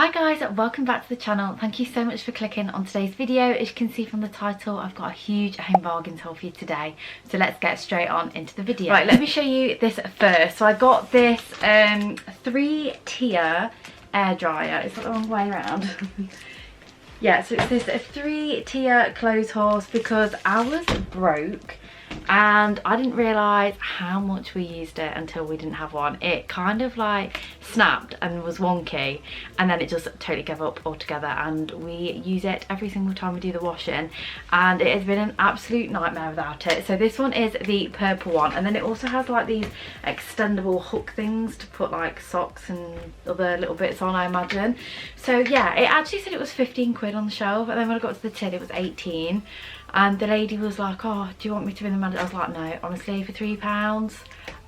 Hi guys, welcome back to the channel. Thank you so much for clicking on today's video. As you can see from the title, I've got a huge home bargains haul for you today. So let's get straight on into the video. Right, let me show you this first. So I got this 3-tier air dryer. Is that the wrong way around? Yeah, so it's this 3-tier clothes horse because ours broke and I didn't realise how much we used it until we didn't have one. It kind of like snapped and was wonky, and then it just totally gave up altogether, and we use it every single time we do the washing, and it has been an absolute nightmare without it. So this one is the purple one, and then it also has like these extendable hook things to put like socks and other little bits on, I imagine. So yeah, it actually said it was 15 quid on the shelf, and then when I got to the till it was 18. And the lady was like, oh, do you want me to ring the manager? I was like, no, honestly, for £3,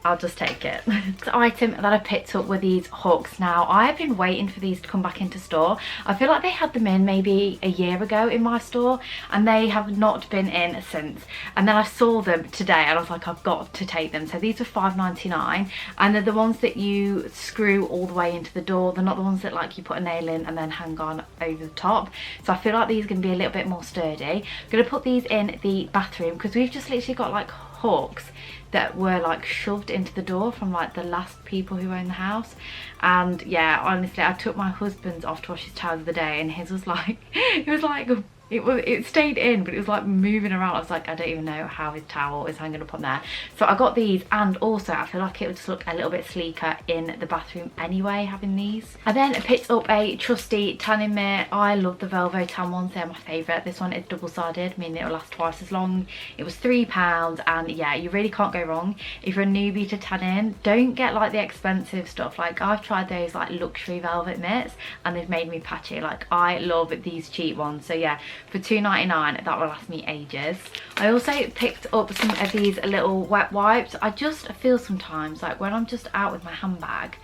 I'll just take it. The item that I picked up were these hooks. Now, I have been waiting for these to come back into store. I feel like they had them in maybe a year ago in my store, and they have not been in since. And then I saw them today and I was like, I've got to take them. So these were £5.99, and they're the ones that you screw all the way into the door. They're not the ones that like you put a nail in and then hang on over the top. So I feel like these are going to be a little bit more sturdy. I'm going to put these in the bathroom because we've just literally got like hooks that were like shoved into the door from like the last people who own the house. And yeah, honestly, I took my husband's off to wash his towel the other day, and his was like it was like it stayed in, but it was like moving around. I was like, I don't even know how his towel is hanging up on there. So I got these, and also I feel like it would just look a little bit sleeker in the bathroom anyway, having these. I then picked up a trusty tanning mitt. I love the Velvo tan ones, they're my favourite. This one is double-sided, meaning it'll last twice as long. It was £3, and yeah, you really can't go wrong. If you're a newbie to tanning, don't get like the expensive stuff. Like I've tried those like luxury velvet mitts and they've made me patchy. Like I love these cheap ones. So yeah, for £2.99 that will last me ages. I also picked up some of these little wet wipes. I just feel sometimes like when I'm just out with my handbag,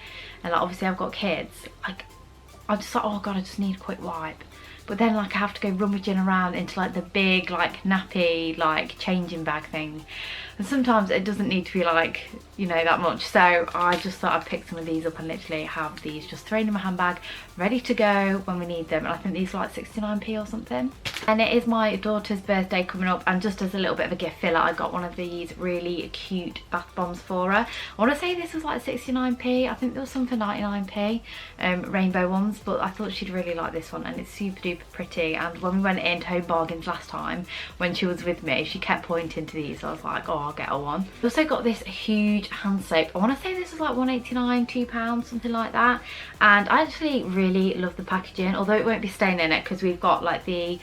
and like obviously I've got kids, like I'm just like, oh god, I just need a quick wipe. But then like I have to go rummaging around into like the big like nappy like changing bag thing, and sometimes it doesn't need to be like, you know, that much. So I just thought I'd pick some of these up and literally have these just thrown in my handbag, ready to go when we need them. And I think these are like 69p or something. And it is my daughter's birthday coming up, and just as a little bit of a gift filler, I got one of these really cute bath bombs for her. I want to say this was like 69p. I think there was some for 99p, rainbow ones, but I thought she'd really like this one, and it's super duper pretty. And when we went into Home Bargains last time when she was with me, she kept pointing to these, so I was like, oh, I'll get her one. I also got this huge hand soap. I want to say this was like £1.89, £2, something like that. And I actually really love the packaging, although it won't be staying in it because we've got like the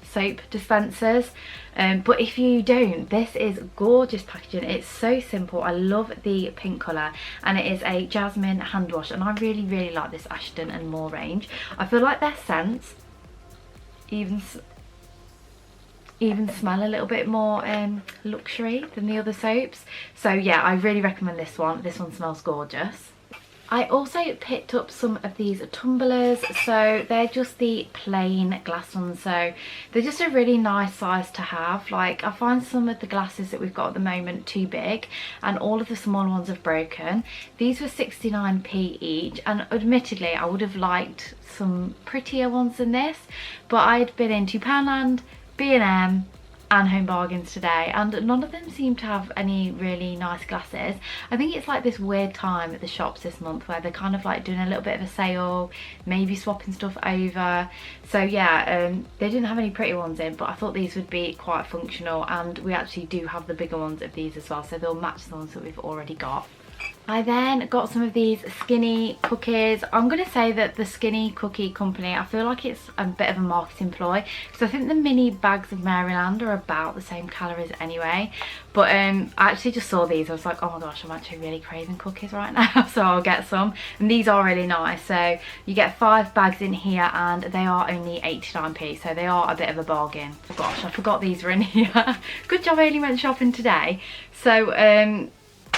soap dispensers, but if you don't, this is gorgeous packaging. It's so simple. I love the pink colour, and it is a jasmine hand wash, and I really like this Ashton and Moore range. I feel like their scents even smell a little bit more luxury than the other soaps. So yeah, I really recommend this one. This one smells gorgeous. I also picked up some of these tumblers. So they're just the plain glass ones, so they're just a really nice size to have. Like I find some of the glasses that we've got at the moment too big, and all of the smaller ones have broken. These were 69p each, and admittedly I would have liked some prettier ones than this, but I'd been into Poundland, B&M and Home Bargains today, and none of them seem to have any really nice glasses. I think it's like this weird time at the shops this month where they're kind of like doing a little bit of a sale, maybe swapping stuff over. So yeah, they didn't have any pretty ones in, but I thought these would be quite functional, and we actually do have the bigger ones of these as well, so they'll match the ones that we've already got. I then got some of these skinny cookies. I'm going to say that the Skinny Cookie Company, I feel like it's a bit of a marketing ploy, because I think the mini bags of Maryland are about the same calories anyway. But I actually just saw these. I was like, oh my gosh, I'm actually really craving cookies right now, so I'll get some. And these are really nice. So you get 5 bags in here, and they are only 89p, so they are a bit of a bargain. Oh gosh, I forgot these were in here. Good job I only went shopping today. So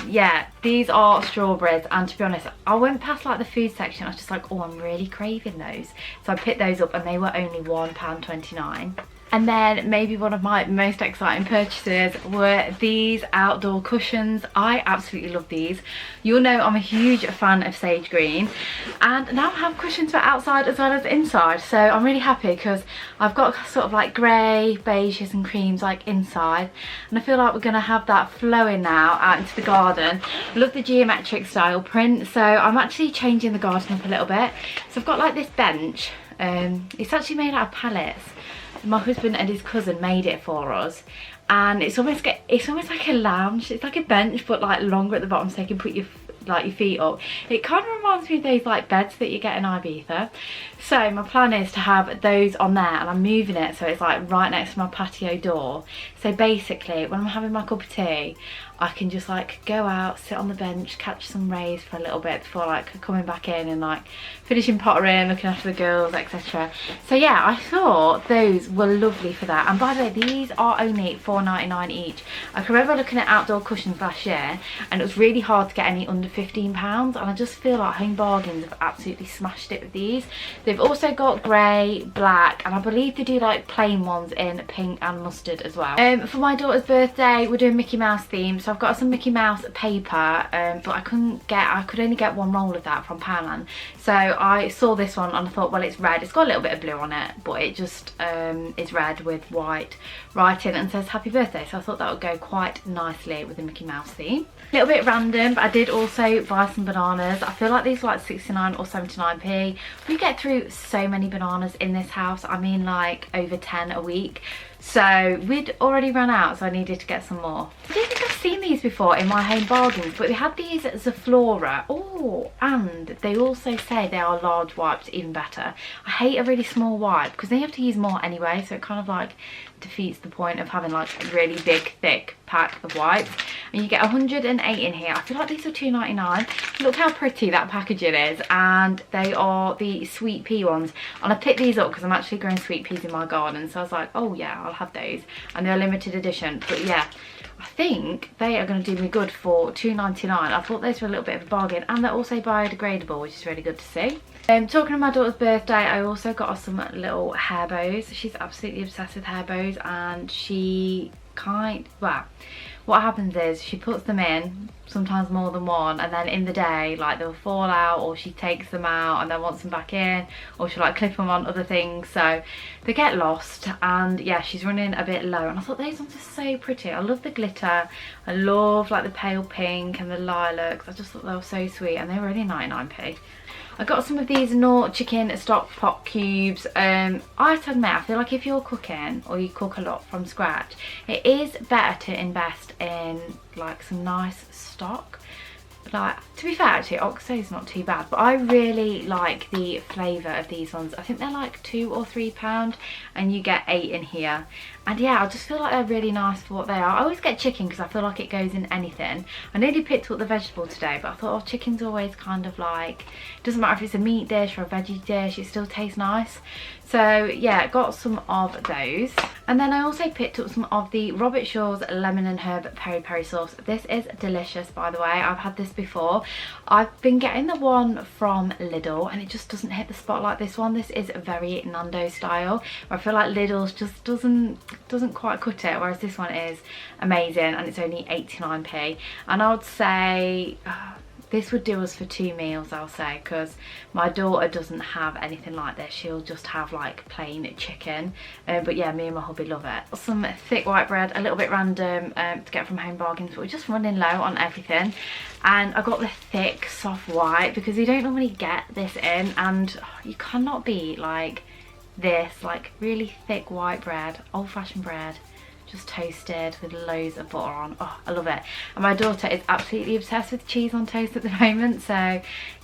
yeah, these are strawberries, and to be honest, I went past like the food section. I was just like, oh, I'm really craving those, so I picked those up, and they were only £1.29. And then maybe one of my most exciting purchases were these outdoor cushions. I absolutely love these. You'll know I'm a huge fan of sage green, and now I have cushions for outside as well as inside, so I'm really happy because I've got sort of like grey, beiges and creams like inside, and I feel like we're going to have that flowing now out into the garden. I love the geometric style print, so I'm actually changing the garden up a little bit. So I've got like this bench. It's actually made out of pallets. My husband and his cousin made it for us, and it's almost like a lounge. It's like a bench but like longer at the bottom, so you can put your feet up. It kind of reminds me of those like beds that you get in Ibiza. So my plan is to have those on there, and I'm moving it so it's like right next to my patio door. So basically when I'm having my cup of tea, I can just like go out, sit on the bench, catch some rays for a little bit before like coming back in and like finishing pottering, looking after the girls, etc. So yeah, I thought those were lovely for that. And by the way, these are only £4.99 each. I can remember looking at outdoor cushions last year, and it was really hard to get any under £15, and I just feel like Home Bargains have absolutely smashed it with these. They've also got grey, black, and I believe they do like plain ones in pink and mustard as well. For my daughter's birthday, we're doing Mickey Mouse themes. So I've got some Mickey Mouse paper, but I could only get one roll of that from Poundland. So I saw this one and I thought, well, it's red. It's got a little bit of blue on it, but it just is red with white writing and says happy birthday. So I thought that would go quite nicely with the Mickey Mouse theme. A little bit random, but I did also buy some bananas. I feel like these are like 69 or 79p. We get through so many bananas in this house. I mean like over 10 a week. So we'd already run out, so I needed to get some more. I don't think I've seen these before in my Home Bargains, but they had these at Zaflora. Oh, and they also say they are large wipes, even better. I hate a really small wipe because then you have to use more anyway, so it kind of like defeats the point of having like a really big thick pack of wipes. And you get 108 in here. I feel like these are £2.99. Look how pretty that packaging is, and they are the sweet pea ones, and I picked these up because I'm actually growing sweet peas in my garden, so I was like, oh yeah, I'll have those, and they're limited edition. But yeah, I think they are going to do me good for £2.99. I thought those were a little bit of a bargain, and they're also biodegradable, which is really good to see. Talking of my daughter's birthday, I also got her some little hair bows. She's absolutely obsessed with hair bows, and what happens is she puts them in, sometimes more than one, and then in the day like they'll fall out, or she takes them out and then wants them back in, or she'll like clip them on other things, so they get lost. And yeah, she's running a bit low, and I thought those ones are so pretty. I love the glitter, I love like the pale pink and the lilacs. I just thought they were so sweet, and they were only 99p. I got some of these Knorr chicken stock pot cubes. I have to admit, I feel like if you're cooking or you cook a lot from scratch, it is better to invest in like some nice stock. Like, to be fair, actually Oxo is not too bad, but I really like the flavour of these ones. I think they're like £2 or £3, and you get 8 in here. And yeah, I just feel like they're really nice for what they are. I always get chicken because I feel like it goes in anything. I nearly picked up the vegetable today, but I thought, oh, chicken's always kind of like, it doesn't matter if it's a meat dish or a veggie dish, it still tastes nice. So yeah, got some of those. And then I also picked up some of the Robert Shaw's lemon and herb peri peri sauce. This is delicious, by the way. I've had this before. I've been getting the one from Lidl, and it just doesn't hit the spot like this one. This is very Nando style, where I feel like Lidl's just doesn't quite cut it, whereas this one is amazing, and it's only 89p. And I would say this would do us for 2 meals, I'll say, because my daughter doesn't have anything like this. She'll just have like plain chicken, but yeah, me and my hubby love it. Some thick white bread, a little bit random to get from Home Bargains, but we're just running low on everything. And I got the thick soft white because you don't normally get this in, and you cannot beat like this, like really thick white bread, old-fashioned bread, just toasted with loads of butter on. Oh, I love it. And my daughter is absolutely obsessed with cheese on toast at the moment, so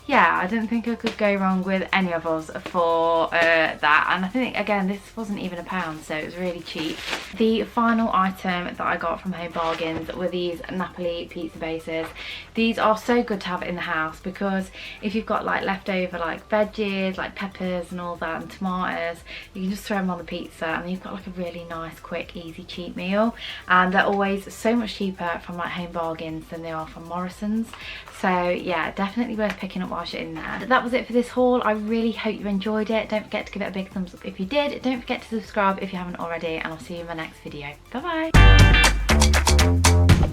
yeah, I don't think I could go wrong with any of us for that. And I think, again, this wasn't even £1, so it was really cheap. The final item that I got from Home Bargains were these Napoli pizza bases. These are so good to have in the house, because if you've got like leftover like veggies, like peppers and all that, and tomatoes, you can just throw them on the pizza, and you've got like a really nice, quick, easy, cheap meal. And they're always so much cheaper from like Home Bargains than they are from Morrison's. So yeah, definitely worth picking up wash it in there. But that was it for this haul. I really hope you enjoyed it. Don't forget to give it a big thumbs up if you did. Don't forget to subscribe if you haven't already, and I'll see you in my next video. Bye bye.